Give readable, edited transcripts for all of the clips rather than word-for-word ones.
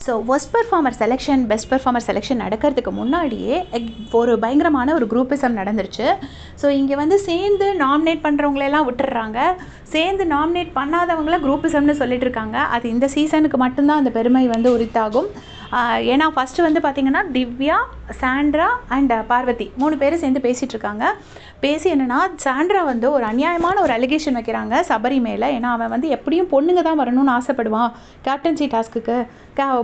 So worst performer selection best performer selection நடக்கிறதுக்கு முன்னாடியே ஒரு பயங்கரமான ஒரு குரூப்பிசம் நடந்துருச்சு. ஸோ இங்கே வந்து சேர்ந்து நாமினேட் பண்ணுறவங்களெல்லாம் விட்டுடுறாங்க, சேர்ந்து நாமினேட் பண்ணாதவங்கள குரூப்பிசம்னு சொல்லிட்டு இருக்காங்க. அது இந்த சீசனுக்கு மட்டும்தான் அந்த பெருமை வந்து உரித்தாகும். ஏன்னா ஃபஸ்ட்டு வந்து பார்த்திங்கன்னா திவ்யா, சாண்ட்ரா அண்ட் பார்வதி 3 பேரும் சேர்ந்து பேசிகிட்ருக்காங்க. பேசி என்னென்னா, சாண்ட்ரா வந்து ஒரு அநியாயமான ஒரு அலிகேஷன் வைக்கிறாங்க சபரி மேலே. ஏன்னா அவன் வந்து எப்படியும் பொண்ணுங்க தான் வரணும்னு ஆசைப்படுவான் கேப்டன்சி டாஸ்க்குக்கு.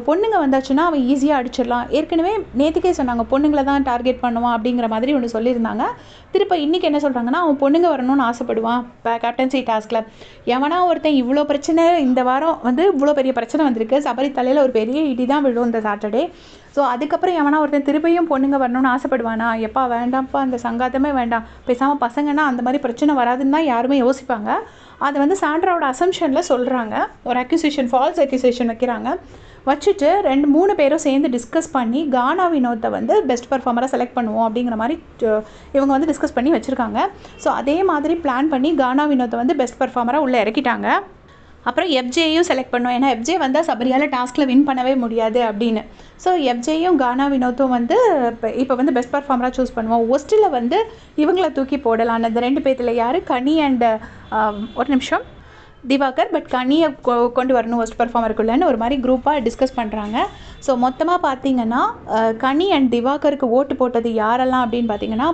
பொண்ணுங்க வந்தாச்சுன்னா அவன் ஈஸியாக அடிச்சிடலாம். ஏற்கனவே நேற்றுக்கே சொன்னாங்க பொண்ணுங்களை தான் டார்கெட் பண்ணுவான் அப்படிங்கிற மாதிரி ஒன்று சொல்லியிருந்தாங்க. திருப்ப இன்றைக்கி என்ன சொல்கிறாங்கன்னா, அவன் பொண்ணுங்க வரணும்னு ஆசைப்படுவான் கேப்டன்சி டாஸ்கில். எவனா ஒருத்தன் இவ்வளோ பிரச்சனை இந்த வாரம் வந்து இவ்வளோ பெரிய பிரச்சனை வந்திருக்கு, சபரி தலையில் ஒரு பெரிய இடி தான் விழும் இந்த சாட்டர்டே. ஸோ அதுக்கப்புறம் எவனா ஒருத்தன் திருப்பியும் பொண்ணுங்க வரணும்னு ஆசைப்படுவானா? எப்பா வேண்டாம்ப்பா, அந்த சங்காத்தமே வேண்டாம், பேசாமல் பசங்கன்னா அந்த மாதிரி பிரச்சனை வராதுன்னு தான் யாருமே யோசிப்பாங்க. அதை வந்து சாண்ட்ராவோட அசம்ஷனில் சொல்கிறாங்க. ஒரு அக்யூசேஷன், ஃபால்ஸ் அக்யூசேஷன் வைக்கிறாங்க. வச்சுட்டு 2-3 பேரும் சேர்ந்து டிஸ்கஸ் பண்ணி கானா வினோத்தை வந்து பெஸ்ட் பர்ஃபார்மராக செலக்ட் பண்ணுவோம் அப்படிங்கிற மாதிரி இவங்க வந்து டிஸ்கஸ் பண்ணி வச்சுருக்காங்க. ஸோ அதே மாதிரி பிளான் பண்ணி கானா வினோத்தை வந்து பெஸ்ட் பர்ஃபார்மராக உள்ளே இறக்கிட்டாங்க. அப்புறம் எஃப்ஜேயும் செலக்ட் பண்ணோம், ஏன்னா எஃப்ஜே வந்தால் சபரியால் டாஸ்கில் வின் பண்ணவே முடியாது அப்படின்னு. ஸோ எஃப்ஜேயும் கானா வினோத்தும் வந்து இப்போ வந்து பெஸ்ட் பர்ஃபார்மராக சூஸ் பண்ணுவோம். ஒஸ்ட்டில் வந்து இவங்கள தூக்கி போடலான்னு இந்த 2 பேர்த்தில் யார், கனி அண்ட் ஒரு நிமிஷம் திவாகர், பட் கனியை கொண்டு வரணும் ஒஸ்ட் பர்ஃபார்மருக்குள்ளேன்னு ஒரு மாதிரி குரூப்பாக டிஸ்கஸ் பண்ணுறாங்க. ஸோ மொத்தமாக பார்த்தீங்கன்னா கனி அண்ட் திவாகருக்கு ஓட்டு போட்டது யாரெல்லாம் அப்படின்னு பார்த்தீங்கன்னா,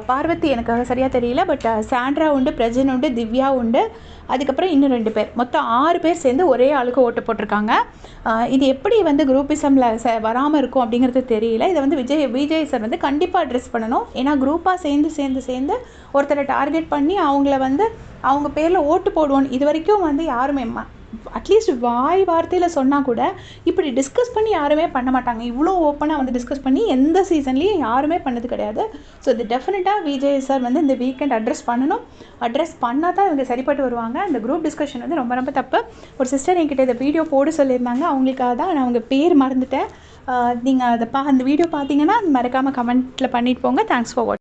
பார்வதி எனக்கு சரியாக தெரியல, பட் சாண்ட்ரா உண்டு, பிரஜன் உண்டு, திவ்யா உண்டு, அதுக்கப்புறம் இன்னும் 2 பேர், மொத்தம் 6 பேர் சேர்ந்து ஒரே ஆளுக்கு ஓட்டு போட்டிருக்காங்க. இது எப்படி வந்து குரூப்பிசமில் வராமல் இருக்கும் அப்படிங்கிறது தெரியல. இதை வந்து விஜய் சார் வந்து கண்டிப்பாக அட்ரெஸ் பண்ணணும். ஏன்னா குரூப்பாக சேர்ந்து ஒருத்தரை டார்கெட் பண்ணி அவங்கள வந்து அவங்க பேரில் ஓட்டு போடுவோன்னு இது வரைக்கும் வந்து யாருமே அட்லீஸ்ட் வாய் வார்த்தையில் சொன்னால் கூட இப்படி டிஸ்கஸ் பண்ணி யாருமே பண்ண மாட்டாங்க. இவ்வளோ ஓப்பனாக வந்து டிஸ்கஸ் பண்ணி எந்த சீசன்லேயும் யாருமே பண்ணது கிடையாது. ஸோ இது டெஃபினட்டாக விஜய் சார் வந்து இந்த வீக்கெண்ட் அட்ரெஸ் பண்ணணும். அட்ரெஸ் பண்ணால் தான் இவங்க சரிப்பட்டு வருவாங்க. இந்த குரூப் டிஸ்கஷன் வந்து ரொம்ப ரொம்ப தப்பு. ஒரு சிஸ்டர் என்கிட்ட இந்த வீடியோ போட சொல்லியிருந்தாங்க, அவங்களுக்காக தான் நான் அவங்க பேர் மறந்துட்டேன். நீங்கள் அந்த வீடியோ பார்த்தீங்கன்னா மறக்காமல் கமெண்ட்டில் பண்ணிட்டு போங்க. தேங்க்ஸ் ஃபார் வாட்சிங்.